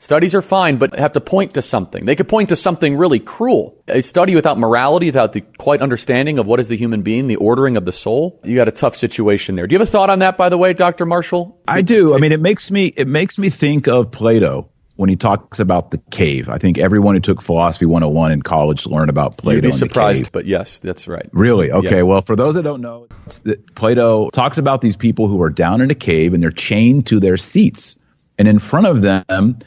Studies are fine, but have to point to something. They could point to something really cruel. A study without morality, without the quite understanding of what is the human being, the ordering of the soul, you got a tough situation there. Do you have a thought on that, by the way, Dr. Marshall? I do. I mean, it makes me think of Plato when he talks about the cave. I think everyone who took Philosophy 101 in college learned about Plato. You'd be surprised, and the cave. but yes, that's right. Really? Okay. Yeah. Well, for those that don't know, Plato talks about these people who are down in a cave and they're chained to their seats. And in front of them,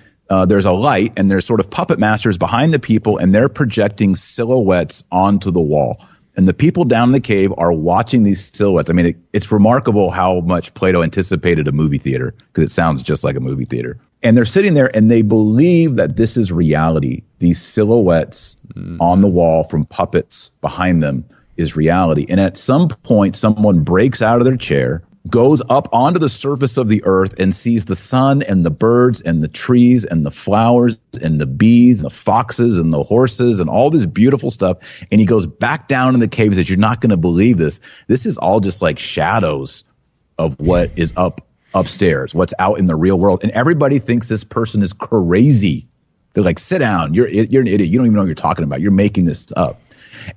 there's a light, and there's sort of puppet masters behind the people, and they're projecting silhouettes onto the wall. And the people down in the cave are watching these silhouettes. I mean, it's remarkable how much Plato anticipated a movie theater, because it sounds just like a movie theater. And they're sitting there, and they believe that this is reality. These silhouettes on the wall from puppets behind them is reality. And at some point, someone breaks out of their chair, goes up onto the surface of the earth and sees the sun and the birds and the trees and the flowers and the bees and the foxes and the horses and all this beautiful stuff. And he goes back down in the cave and says, you're not going to believe this. This is all just like shadows of what is upstairs, what's out in the real world. And everybody thinks this person is crazy. They're like, sit down. You're an idiot. You don't even know what you're talking about. You're making this up.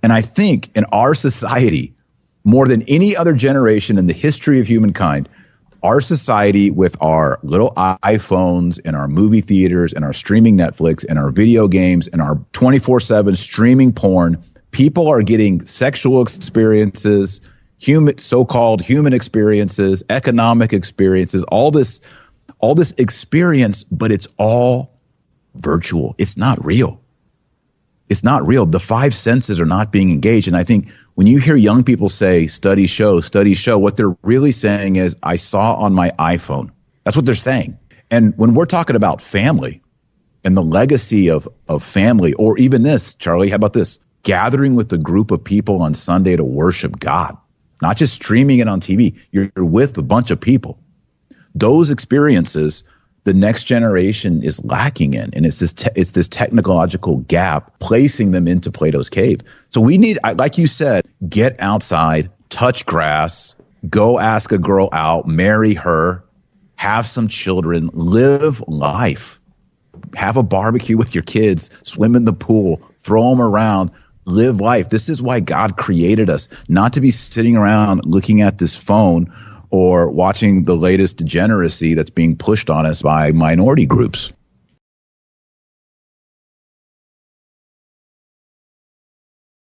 And I think in our society, more than any other generation in the history of humankind, our society with our little iPhones and our movie theaters and our streaming Netflix and our video games and our 24/7 streaming porn, people are getting sexual experiences, so-called human experiences, economic experiences, all this experience, but it's all virtual. It's not real. It's not real. The five senses are not being engaged. And I think when you hear young people say, studies show, what they're really saying is, I saw on my iPhone. That's what they're saying. And when we're talking about family and the legacy of family, or even this, Charlie, how about this? Gathering with a group of people on Sunday to worship God, not just streaming it on TV. You're with a bunch of people. Those experiences, the next generation is lacking in, and it's this technological gap placing them into Plato's cave. So we need, like you said, get outside, touch grass, go ask a girl out, marry her, have some children, live life, have a barbecue with your kids, swim in the pool, throw them around, live life. This is why God created us, not to be sitting around looking at this phone or watching the latest degeneracy that's being pushed on us by minority groups.